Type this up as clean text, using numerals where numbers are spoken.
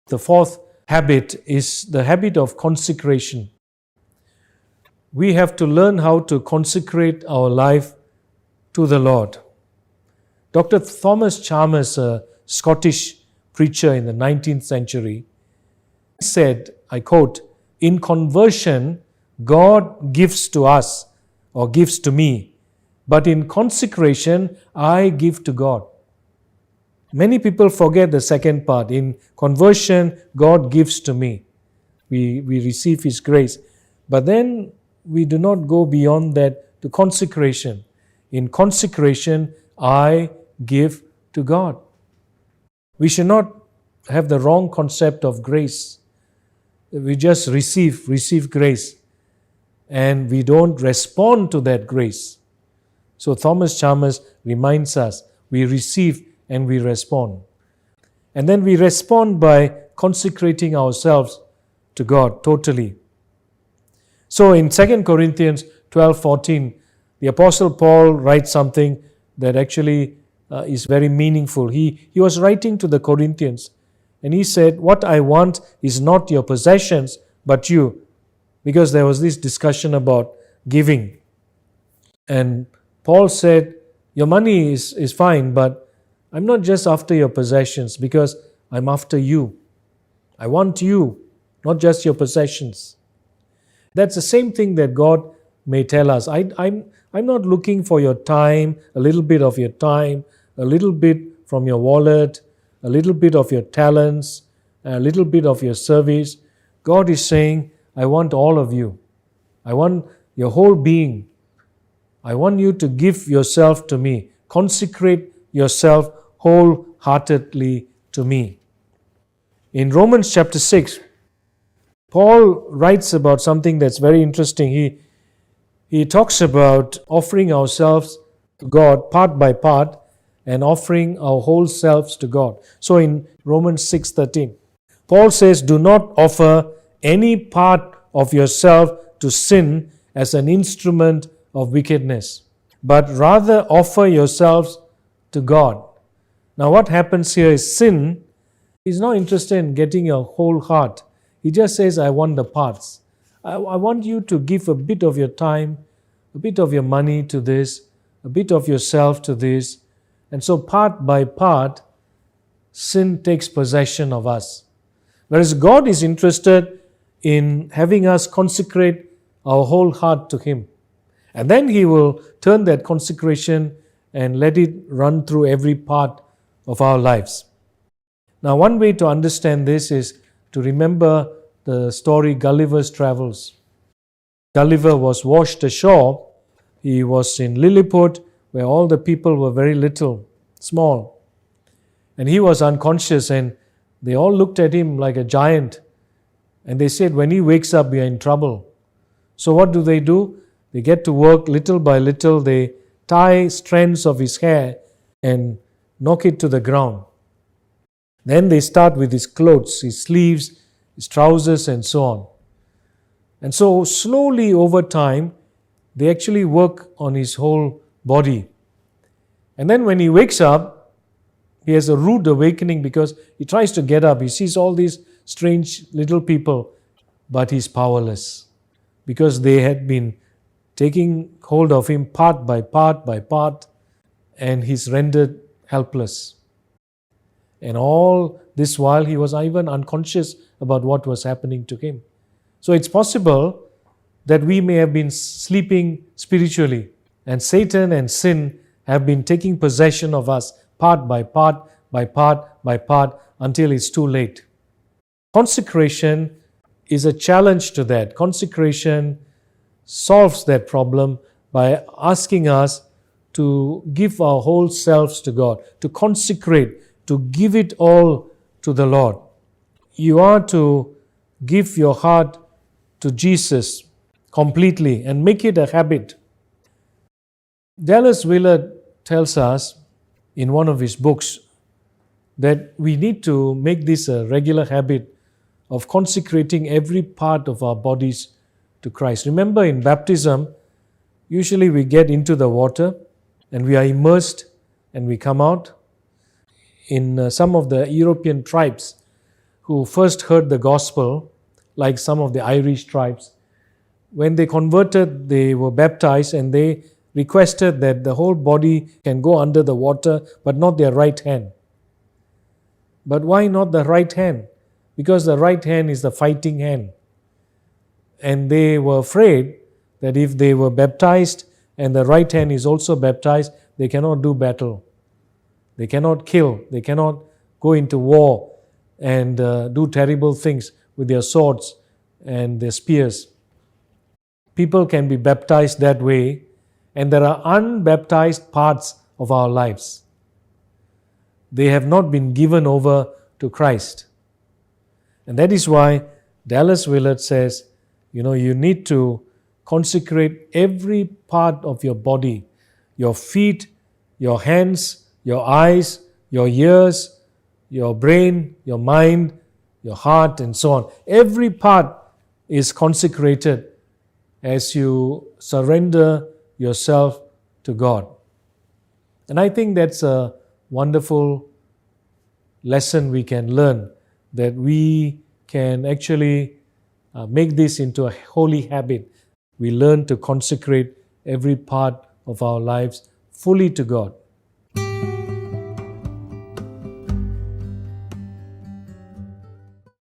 The fourth habit is the habit of consecration. We have to learn how to consecrate our life to the Lord. Dr. Thomas Chalmers, a Scottish preacher in the 19th century, said, I quote, "In conversion, God gives to us or gives to me, but in consecration, I give to God." Many people forget the second part. In conversion, God gives to me. We receive His grace. But then we do not go beyond that to consecration. In consecration, I give to God. We should not have the wrong concept of grace. We just receive grace, and we don't respond to that grace. So Thomas Chalmers reminds us, we receive and we respond. And then we respond by consecrating ourselves to God totally. So in 2 Corinthians 12:14, the Apostle Paul writes something that actually is very meaningful. He was writing to the Corinthians, and he said, "What I want is not your possessions, but you." Because there was this discussion about giving. And Paul said, "Your money is fine, but I'm not just after your possessions, because I'm after you. I want you, not just your possessions." That's the same thing that God may tell us. I'm not looking for your time, a little bit of your time, a little bit from your wallet, a little bit of your talents, a little bit of your service. God is saying, I want all of you. I want your whole being. I want you to give yourself to me. Consecrate yourself wholeheartedly to me. In Romans chapter 6, Paul writes about something that's very interesting. He talks about offering ourselves to God part by part and offering our whole selves to God. So in Romans 6:13, Paul says, "Do not offer any part of yourself to sin as an instrument of wickedness, but rather offer yourselves to God." Now what happens here is sin is not interested in getting your whole heart. He just says, I want the parts. I want you to give a bit of your time, a bit of your money to this, a bit of yourself to this. And so part by part, sin takes possession of us. Whereas God is interested in having us consecrate our whole heart to Him. And then He will turn that consecration and let it run through every part of our lives. Now, one way to understand this is to remember the story Gulliver's Travels. Gulliver was washed ashore. He was in Lilliput, where all the people were very little, small. And he was unconscious, and they all looked at him like a giant. And they said, when he wakes up, we are in trouble. So what do? They get to work little by little. They tie strands of his hair and knock it to the ground. Then they start with his clothes, his sleeves, his trousers, and so on. And so slowly over time, they actually work on his whole body. And then when he wakes up, he has a rude awakening because he tries to get up. He sees all these strange little people, but he's powerless because they had been taking hold of him part by part, and he's rendered helpless. And all this while, he was even unconscious about what was happening to him. So it's possible that we may have been sleeping spiritually, and Satan and sin have been taking possession of us part by part, until it's too late. Consecration is a challenge to that. Consecration solves that problem by asking us to give our whole selves to God, to consecrate, to give it all to the Lord. You are to give your heart to Jesus completely and make it a habit. Dallas Willard tells us in one of his books that we need to make this a regular habit of consecrating every part of our bodies to Christ. Remember, in baptism, usually we get into the water and we are immersed and we come out. In some of the European tribes who first heard the gospel, like some of the Irish tribes, when they converted, they were baptized and they requested that the whole body can go under the water, but not their right hand. But why not the right hand? Because the right hand is the fighting hand. And they were afraid that if they were baptized and the right hand is also baptized, they cannot do battle. They cannot kill. They cannot go into war and do terrible things with their swords and their spears. People can be baptized that way, and there are unbaptized parts of our lives. They have not been given over to Christ. And that is why Dallas Willard says, you need to consecrate every part of your body, your feet, your hands, your eyes, your ears, your brain, your mind, your heart, and so on. Every part is consecrated as you surrender yourself to God. And I think that's a wonderful lesson we can learn, that we can actually make this into a holy habit. We learn to consecrate every part of our lives fully to God.